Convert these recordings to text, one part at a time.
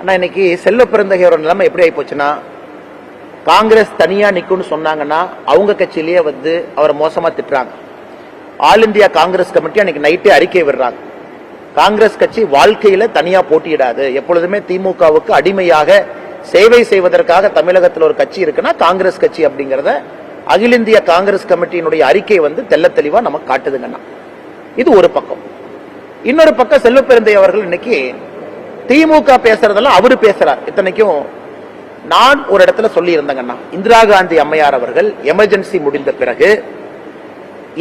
ஆனா இன்னைக்கு செல்வ பெருந்தகையோட நிலைமை எப்படி ஆகி போச்சுன்னா, காங்கிரஸ் தனியா நிக்கும்னு சொன்னாங்கன்னா அவங்க கட்சியிலேயே அவரை மோசமா திட்டுறாங்க. ஆல் இந்தியா காங்கிரஸ் கமிட்டி அன்னைக்கு நைட்டே அறிக்கை விடுறாங்க, காங்கிரஸ் கட்சி வாழ்க்கையில தனியா போட்டியிடாது, எப்பொழுதுமே திமுகவுக்கு அடிமையாக சேவை செய்வதற்காக தமிழகத்தில் ஒரு கட்சி இருக்குன்னா காங்கிரஸ் கட்சி அப்படிங்கறத அகில இந்திய காங்கிரஸ் கமிட்டியினுடைய அறிக்கை தெள்ள தெளிவா நமக்கு காட்டுதுங்கன்னா. இது ஒரு பக்கம். இன்னொரு பக்கம் செல்வ பெருந்தை அவர்கள் இன்னைக்கு திமுக பேசுறதெல்லாம் அவரு பேசுறார். இத்தனைக்கும் நான் ஒரு இடத்துல சொல்லி இருந்தேங்கன்னா, இந்திரா காந்தி அம்மையார் அவர்கள் எமர்ஜென்சி முடிந்த பிறகு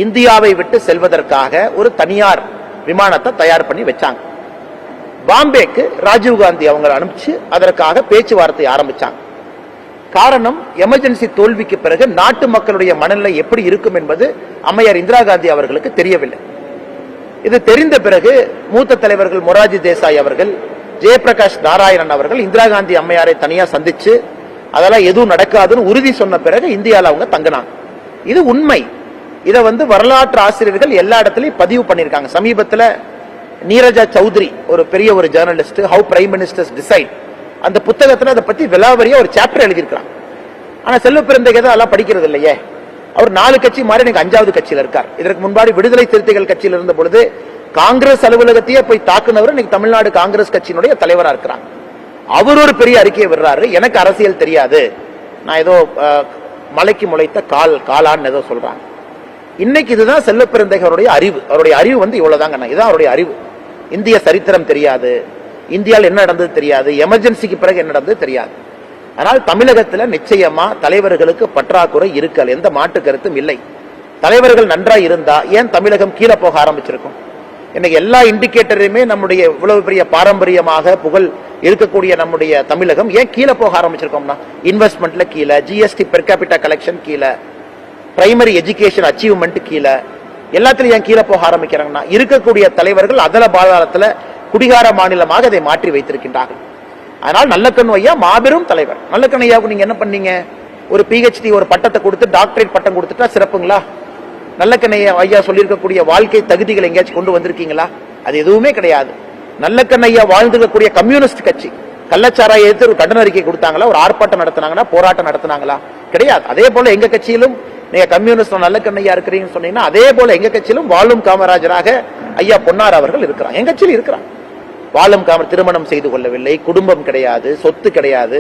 இந்தியாவை விட்டு செல்வதற்காக ஒரு தனியார் விமானத்தை தயார் பண்ணி வச்சாங்க. பாம்பேக்கு ராஜீவ்காந்தி அவங்க அனுப்பிச்சு அதற்காக பேச்சுவார்த்தை ஆரம்பிச்சாங்க. காரணம், எமர்ஜென்சி தோல்விக்கு பிறகு நாட்டு மக்களுடைய மனநிலை எப்படி இருக்கும் என்பது அம்மையார் இந்திரா காந்தி அவர்களுக்கு தெரியவில்லை. இது தெரிந்த பிறகு மூத்த தலைவர்கள் மொரார்ஜி தேசாய் அவர்கள், ஜெயபிரகாஷ் நாராயணன் அவர்கள் இந்திரா காந்தி அம்மையாரை தனியா சந்திச்சு அதெல்லாம் எதுவும் நடக்காதுன்னு உறுதி சொன்ன பிறகு இந்தியாவில் அவங்க தங்கினாங்க. இது உண்மை. இதை வரலாற்று ஆசிரியர்கள் எல்லா இடத்துலயும் பதிவு பண்ணிருக்காங்க. சமீபத்தில் நீரஜா சௌத்ரி ஒரு பெரிய ஒரு journalist, how prime ministers decide, அந்த புத்தகத்தில் அதை பத்தி விலாவரியா ஒரு சாப்டர் எழுதியிருக்கிறாங்க. ஆனா செல்வ பெருந்தகை அதெல்லாம் படிக்கிறது இல்லையே. அவர் 4 கட்சி மாறி எனக்கு 5வது கட்சியில் இருக்கார். இதற்கு முன்பாடி விடுதலை சிறுத்தைகள் கட்சியில் இருந்த பொழுது காங்கிரஸ் அலுவலகத்தையே போய் தாக்குனவர் இன்னைக்கு தமிழ்நாடு காங்கிரஸ் கட்சியினுடைய தலைவராக இருக்கிறாங்க. அவர் ஒரு பெரிய அறிக்கையை விடுறாரு, எனக்கு அரசியல் தெரியாது, நான் ஏதோ மலைக்கு முளைத்த காலான்னு ஏதோ சொல்றாங்க. இன்னைக்கு இதுதான் செல்வ பெருந்தகையோருடைய அறிவு. அவருடைய அறிவு இவ்வளவுதாங்க. இதுதான் அவருடைய அறிவு. இந்திய சரித்திரம் தெரியாது, இந்தியாவில் என்ன நடந்தது தெரியாது, எமர்ஜென்சிக்கு பிறகு என்ன நடந்தது தெரியாது. ஆனால் தமிழகத்தில் நிச்சயமா தலைவர்களுக்கு பற்றாக்குறை இருக்கல், எந்த மாற்று கருத்தும் இல்லை. தலைவர்கள் நன்றா இருந்தா ஏன் தமிழகம் கீழே போக ஆரம்பிச்சிருக்கும்? இன்னைக்கு எல்லா இண்டிகேட்டரையுமே நம்முடைய இவ்வளவு பெரிய பாரம்பரியமாக புகழ் இருக்கக்கூடிய நம்முடைய தமிழகம் ஏன் கீழே போக ஆரம்பிச்சிருக்கோம்னா, இன்வெஸ்ட்மெண்ட்ல கீழே, ஜிஎஸ்டி பெர் கேபிட்டா கலெக்ஷன் கீழே, பிரைமரி எஜுகேஷன் அச்சீவ்மெண்ட் கீழே, எல்லாத்திலும் ஏன் கீழே போக ஆரம்பிக்கிறாங்கன்னா, இருக்கக்கூடிய தலைவர்கள் அதல பாதாளத்துல குடிகார மாநிலமாக அதை மாற்றி வைத்திருக்கின்றார்கள். அதனால் நல்லக்கண்ணு ஐயா மாபெரும் தலைவர். நல்லக்கண்ணு ஐயாவுக்கு நீங்க என்ன பண்ணீங்க? ஒரு PhD ஒரு பட்டத்தை கொடுத்து டாக்டரேட் பட்டம் கொடுத்துட்டா சிறப்புங்களா? நல்லக்கண்ணு ஐயா சொல்லியிருக்கக்கூடிய வாழ்க்கை தகுதிகளை எங்கேயாச்சும் கொண்டு வந்திருக்கீங்களா? அது எதுவுமே கிடையாது. நல்லக்கண்ணு ஐயா வாழ்ந்துக்கக்கூடிய கம்யூனிஸ்ட் கட்சி கள்ளச்சாராய எதிர்த்து ஒரு கண்டன அறிக்கை கொடுத்தாங்களா? ஒரு ஆர்ப்பாட்டம் நடத்தினாங்கன்னா, போராட்டம் நடத்தினாங்களா? கிடையாது. அதே போல எங்க கட்சியிலும் நீங்க கம்யூனிஸ்ட் நல்லக்கண்ணையா இருக்கிறீங்கன்னு சொன்னீங்கன்னா, அதே போல எங்க கட்சியிலும் வாழும் காமராஜராக ஐயா பொன்னார் அவர்கள் இருக்கிறாங்க. எங்க கட்சியில் இருக்கிறாங்க. வாழும் காமர் திருமணம் செய்து கொள்ளவில்லை, குடும்பம் கிடையாது, சொத்து கிடையாது.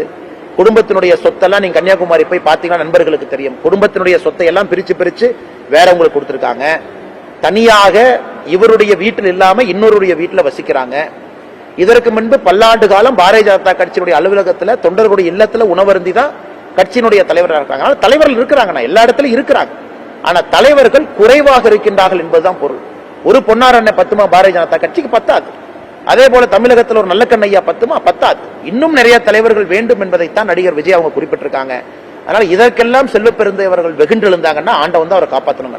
குடும்பத்தினுடைய சொத்தெல்லாம் நீங்க கன்னியாகுமரி போய் பாத்தீங்கன்னா நண்பர்களுக்கு தெரியும். குடும்பத்தினுடைய சொத்தை எல்லாம் பிரிச்சு வேற உங்களுக்கு கொடுத்திருக்காங்க. தனியாக இவருடைய வீட்டில் இல்லாம இன்னொருடைய வீட்டில் வசிக்கிறாங்க. இதற்கு முன்பு பல்லாண்டு காலம் பாரதிய ஜனதா கட்சியினுடைய அலுவலகத்துல தொண்டர்களுடைய இல்லத்துல உணவருந்தி தான் கட்சியினுடைய தலைவராக இருக்காங்க. தலைவர்கள் இருக்கிறாங்க, எல்லா இடத்துலயும் இருக்கிறாங்க. ஆனா தலைவர்கள் குறைவாக இருக்கின்றார்கள் என்பதுதான் பொருள். ஒரு பொன்னார் அண்ணன் பத்துமா பாரதிய ஜனதா கட்சிக்கு பத்தாது. அதே போல தமிழகத்தில் ஒரு நல்லக்கண்ணையா பத்துமா பத்தாது. இன்னும் நிறைய தலைவர்கள் வேண்டும் என்பதைத்தான் நடிகர் விஜய் அவங்க குறிப்பிட்டிருக்காங்க. அதனால இதற்கெல்லாம் செல்வ பெருந்தகை அவர்கள் வெகுண்டெழுந்தாங்கன்னா ஆண்டவன் தான் அவரை காப்பாற்றணுங்க.